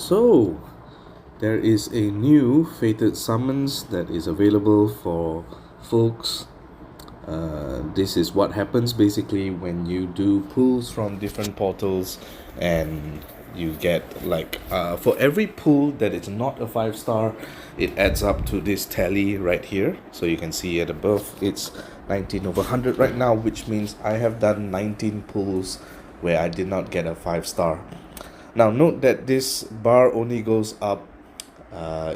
So, there is a new Fated Summons that is available for folks. This is what happens basically when you do pulls from different portals, and you get for every pull that is not a 5 star, it adds up to this tally right here. So you can see at above it's 19 over 100 right now, which means I have done 19 pulls where I did not get a 5 star. Now note that this bar only goes up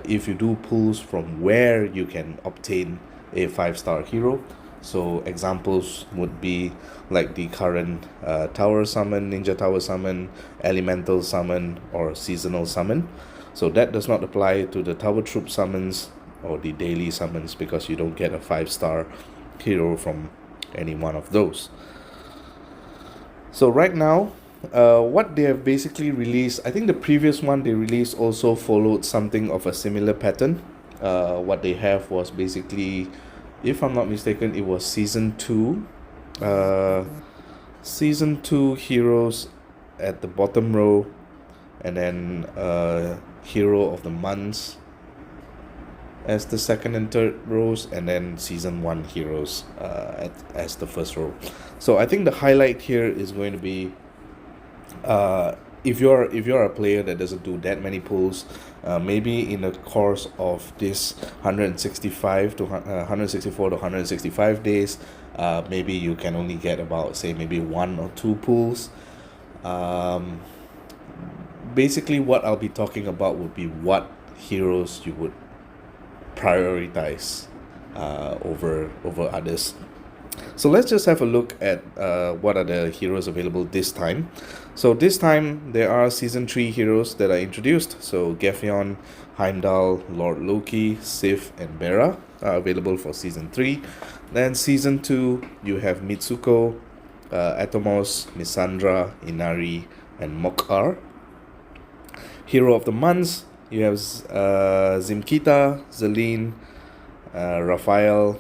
if you do pulls from where you can obtain a 5 star hero. So examples would be like the current Tower Summon, Ninja Tower Summon, Elemental Summon, or Seasonal Summon. So that does not apply to the Tower Troop Summons or the Daily Summons, because you don't get a 5 star hero from any one of those. So right now, what they have basically released, I think the previous one they released also followed something of a similar pattern. What they have was basically, if I'm not mistaken, it was season 2. Season 2 heroes at the bottom row, and then hero of the months as the second and third rows, and then season 1 heroes as the first row. So I think the highlight here is going to be if you're a player that doesn't do that many pulls, maybe in the course of this 164 to 165 days, maybe you can only get about, say, maybe 1 or 2 pulls. Basically what I'll be talking about would be what heroes you would prioritize over others. So let's just have a look at what are the heroes available this time. So this time there are season 3 heroes that are introduced. So Gefion, Heimdall, Lord Loki, Sif, and Bera are available for season 3. Then season 2 you have Mitsuko, Atomos, Missandra, Inari, and Mok'ar. Hero of the months, you have Zimkita, Zelene, Raphael,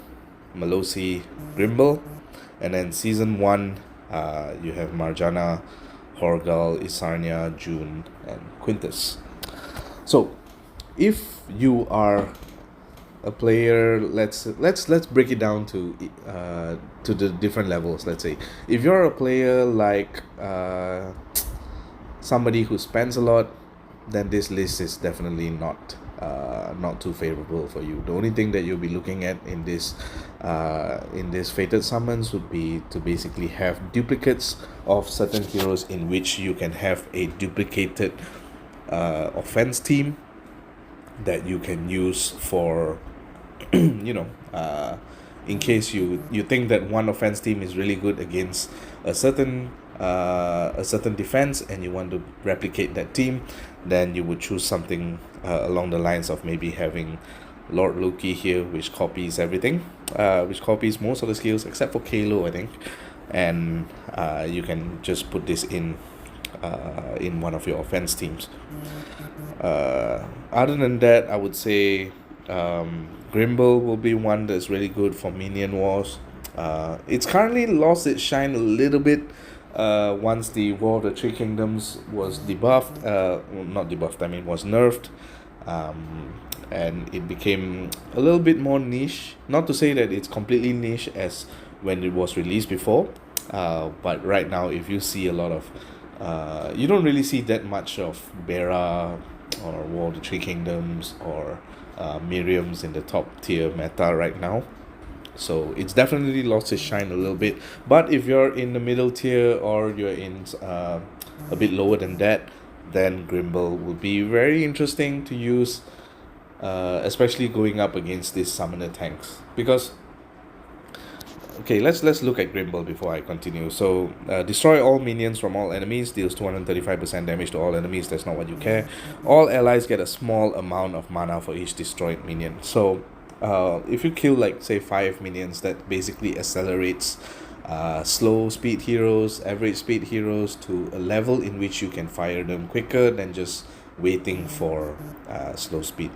Melosi, Grimble. And then season 1 you have Marjana, Horgal, Isarnia, June, and Quintus. So if you are a player, let's break it down to the different levels. Let's say if you're a player like somebody who spends a lot, then this list is definitely not too favorable for you. The only thing that you'll be looking at in this Fated Summons would be to basically have duplicates of certain heroes, in which you can have a duplicated offense team that you can use for in case you think that one offense team is really good against a certain defense, and you want to replicate that team, then you would choose something along the lines of maybe having Lord Loki here, which copies everything, which copies most of the skills except for Kalo, I think, and you can just put this in one of your offense teams. Other than that, I would say Grimble will be one that's really good for minion wars. It's currently lost its shine a little bit once the War of the Three Kingdoms was debuffed, not debuffed, I mean was nerfed, and it became a little bit more niche. Not to say that it's completely niche as when it was released before, but right now if you see a lot of you don't really see that much of Bera or War of the Three Kingdoms or Miriam's in the top tier meta right now. So it's definitely lost its shine a little bit. But if you're in the middle tier, or you're in a bit lower than that, then Grimble would be very interesting to use, especially going up against these summoner tanks. Because okay, let's look at Grimble before I continue. So destroy all minions from all enemies, deals 235% damage to all enemies. That's not what you care. All allies get a small amount of mana for each destroyed minion. So if you kill, like, say 5 minions, that basically accelerates slow speed heroes, average speed heroes to a level in which you can fire them quicker than just waiting for slow speed.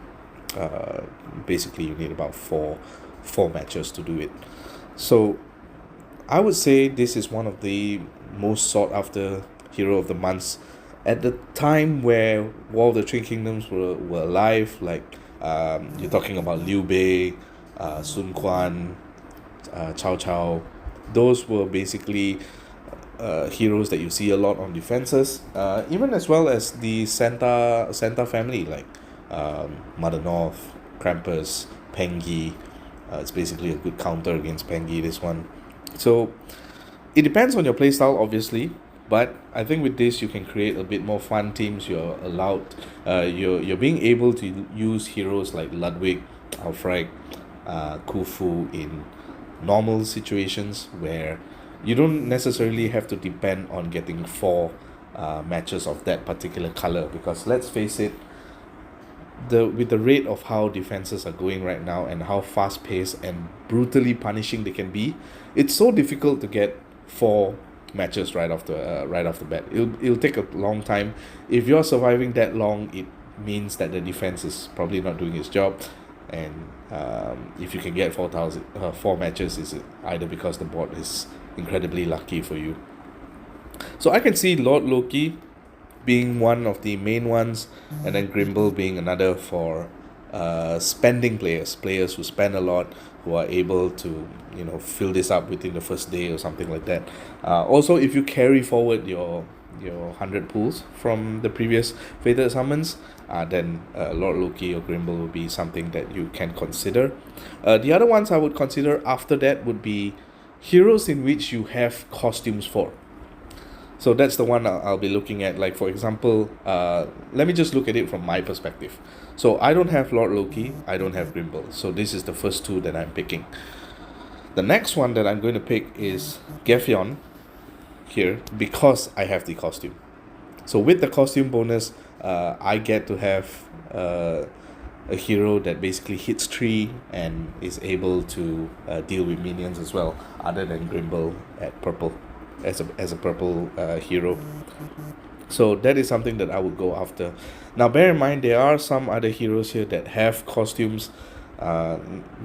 Basically you need about four matches to do it. So I would say this is one of the most sought after hero of the months at the time where War of the Three Kingdoms were alive, like you're talking about Liu Bei, Sun Quan, Cao Cao. Those were basically heroes that you see a lot on defenses, even as well as the Santa family, like Mother North, Krampus, Pengi. It's basically a good counter against Pengi, this one. So it depends on your playstyle, obviously, but I think with this you can create a bit more fun teams. You're allowed, you're being able to use heroes like Ludwig, Alfred, Khufu in normal situations where you don't necessarily have to depend on getting four matches of that particular color, because let's face it, with the rate of how defenses are going right now and how fast paced and brutally punishing they can be, it's so difficult to get four matches right off the bat. It'll take a long time. If you're surviving that long, it means that the defense is probably not doing its job. And if you can get 4 matches, is either because the board is incredibly lucky for you. So I can see Lord Loki being one of the main ones, and then Grimble being another for spending players who spend a lot, who are able to fill this up within the first day or something like that. Also, if you carry forward your 100 pools from the previous Fated Summons, then Lord Loki or Grimble will be something that you can consider. The other ones I would consider after that would be heroes in which you have costumes for. So that's the one I'll be looking at. Like, for example, let me just look at it from my perspective. So I don't have Lord Loki, I don't have Grimble. So this is the first two that I'm picking. The next one that I'm going to pick is Gefion here, because I have the costume. So with the costume bonus, I get to have a hero that basically hits 3 and is able to deal with minions as well, other than Grimble at purple, as a purple hero. So that is something that I would go after. Now bear in mind, there are some other heroes here that have costumes.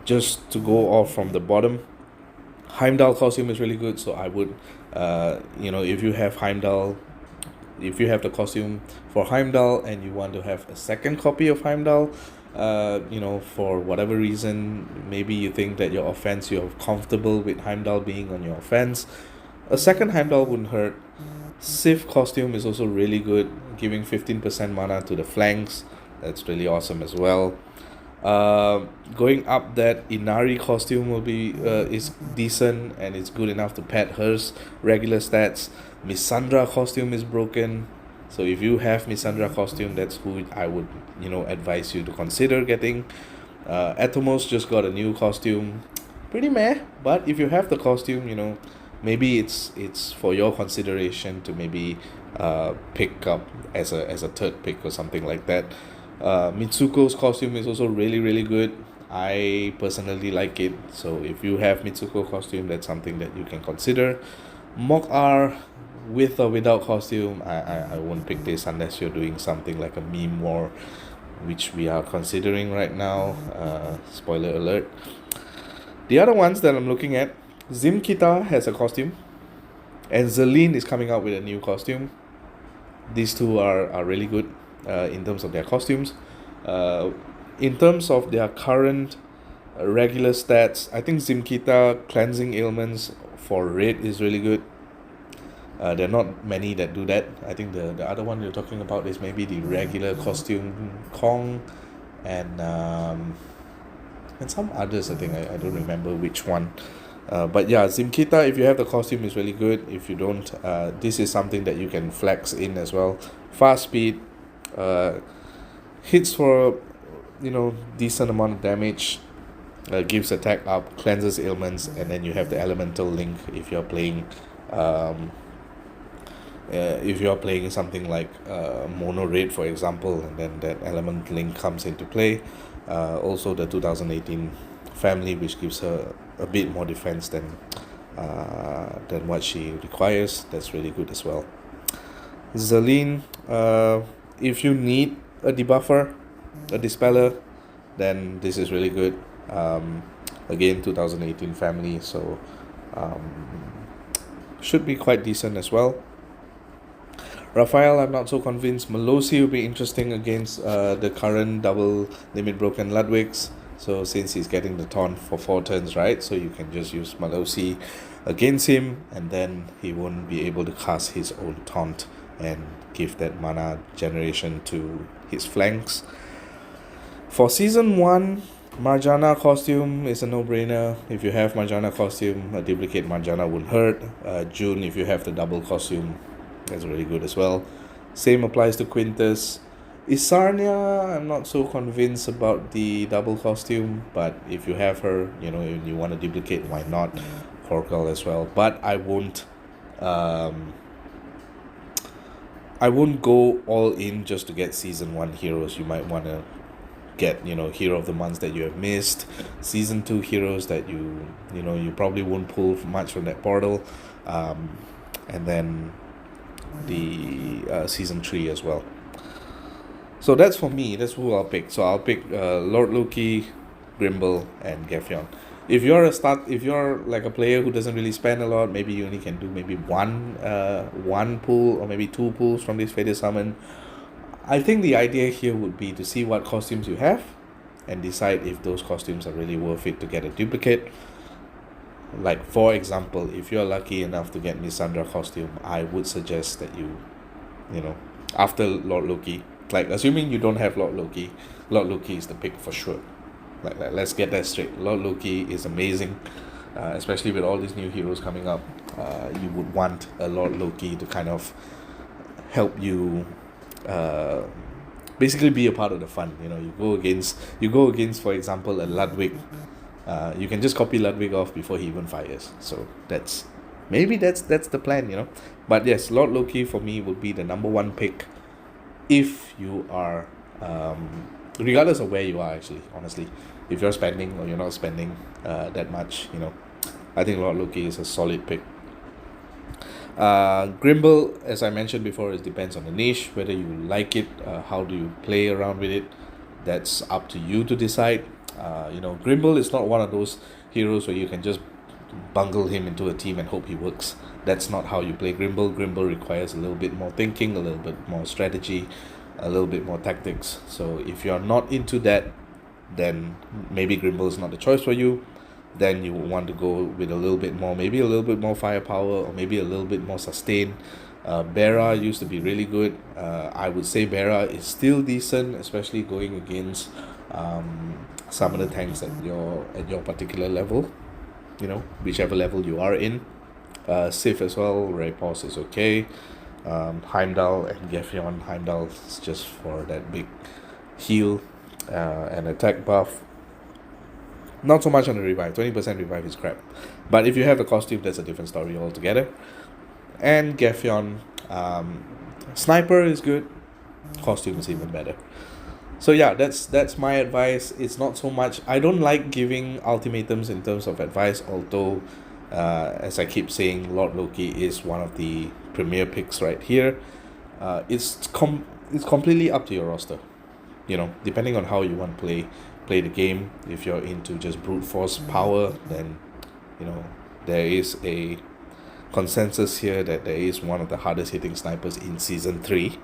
Just to go off from the bottom, Heimdall costume is really good, so I would if you have Heimdall, if you have the costume for Heimdall and you want to have a second copy of Heimdall, for whatever reason, maybe you think that your offense, you're comfortable with Heimdall being on your offense, a second Heimdall wouldn't hurt. Sif costume is also really good, giving 15% mana to the flanks. That's really awesome as well. Going up, that Inari costume will be is decent and it's good enough to pad her regular stats. Missandra costume is broken, so if you have Missandra costume, that's who I would advise you to consider getting. Atomos just got a new costume, pretty meh, but if you have the costume, maybe it's for your consideration to maybe pick up as a third pick or something like that. Mitsuko's costume is also really, really good. I personally like it, so if you have Mitsuko costume, that's something that you can consider. Mok-R, with or without costume, I won't pick this unless you're doing something like a meme war, which we are considering right now. Spoiler alert. The other ones that I'm looking at, Zimkita has a costume, and Zelene is coming out with a new costume. These two are really good in terms of their costumes. In terms of their current regular stats, I think Zimkita Cleansing Ailments for red is really good. There are not many that do that. I think the other one you're talking about is maybe the regular costume Kong, and some others. I think I don't remember which one. But yeah, Zimkita, if you have the costume, is really good. If you don't, this is something that you can flex in as well. Fast speed, hits for decent amount of damage, gives attack up, cleanses ailments, and then you have the elemental link if you're playing something like mono raid, for example, and then that element link comes into play. Also the 2018 family, which gives her a bit more defense than what she requires. That's really good as well. Zelene, if you need a debuffer, a dispeller, then this is really good. Again, 2018 family, so should be quite decent as well. Raphael, I'm not so convinced. Melosi will be interesting against the current double limit broken Ludwigs. So since he's getting the taunt for 4 turns, right? So you can just use Melosi against him, and then he won't be able to cast his own taunt and give that mana generation to his flanks. For season 1, Marjana costume is a no-brainer. If you have Marjana costume, a duplicate Marjana wouldn't hurt. June, if you have the double costume, that's really good as well. Same applies to Quintus. Isarnia, I'm not so convinced about the double costume, but if you have her, and you want to duplicate, why not? Korkal as well. But I won't go all in just to get season 1 heroes. You might want to get hero of the months that you have missed, season 2 heroes that you probably won't pull much from that portal, and then the season 3 as well. So that's for me. That's who I'll pick. So I'll pick Lord Loki, Grimble, and Gefyon. If you're like a player who doesn't really spend a lot, maybe you only can do maybe one pull or maybe 2 pulls from this Fated Summon. I think the idea here would be to see what costumes you have and decide if those costumes are really worth it to get a duplicate. Like, for example, if you're lucky enough to get Missandra costume, I would suggest that you after Lord Loki, like assuming you don't have Lord Loki is the pick for sure. Like let's get that straight. Lord Loki is amazing, especially with all these new heroes coming up. You would want a Lord Loki to kind of help you basically be a part of the fun. You go against for example a Ludwig. You can just copy Ludwig off before he even fires. So that's the plan. But yes, Lord Loki for me would be the number 1 pick if you are regardless of where you are, actually, honestly. If you're spending or you're not spending that much, I think Lord Loki is a solid pick. Grimble, as I mentioned before, it depends on the niche, whether you like it, how do you play around with it. That's up to you to decide. Grimble is not one of those heroes where you can just bungle him into a team and hope he works. That's not how you play Grimble. Grimble requires a little bit more thinking, a little bit more strategy, a little bit more tactics. So if you're not into that, then maybe Grimble is not the choice for you. Then you want to go with maybe a little bit more firepower, or maybe a little bit more sustain. Bera used to be really good. I would say Bera is still decent, especially going against some of the tanks at your particular level, whichever level you are in. Sif as well, Rapos is okay. Heimdall and Gefyon. Heimdall is just for that big heal and attack buff. Not so much on the revive. 20% revive is crap. But if you have the costume, that's a different story altogether. And Gefyon, sniper is good. Costume is even better. So yeah, that's my advice. It's not so much. I don't like giving ultimatums in terms of advice, although as I keep saying, Lord Loki is one of the premier picks right here. It's completely up to your roster. Depending on how you want to play the game. If you're into just brute force power, then there is a consensus here that there is one of the hardest hitting snipers in season 3.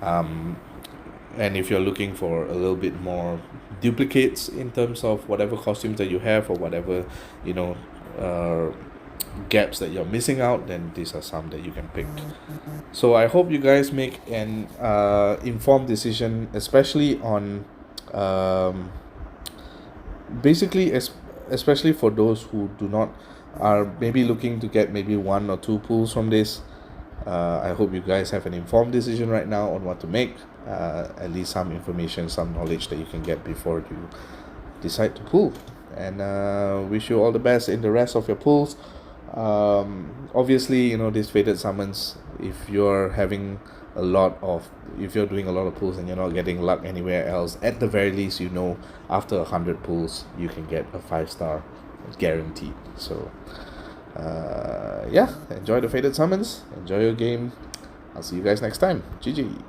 And if you're looking for a little bit more duplicates in terms of whatever costumes that you have, or whatever gaps that you're missing out, then these are some that you can pick. So I hope you guys make an informed decision, especially on especially for those who are maybe looking to get maybe 1 or 2 pulls from this. I hope you guys have an informed decision right now on what to make, at least some information, some knowledge that you can get before you decide to pull. And wish you all the best in the rest of your pulls. Obviously, these Fated Summons, if you're doing a lot of pulls and you're not getting luck anywhere else, at the very least, after 100 pulls you can get a 5-star guaranteed. So enjoy the Fated Summons, enjoy your game. I'll see you guys next time. GG.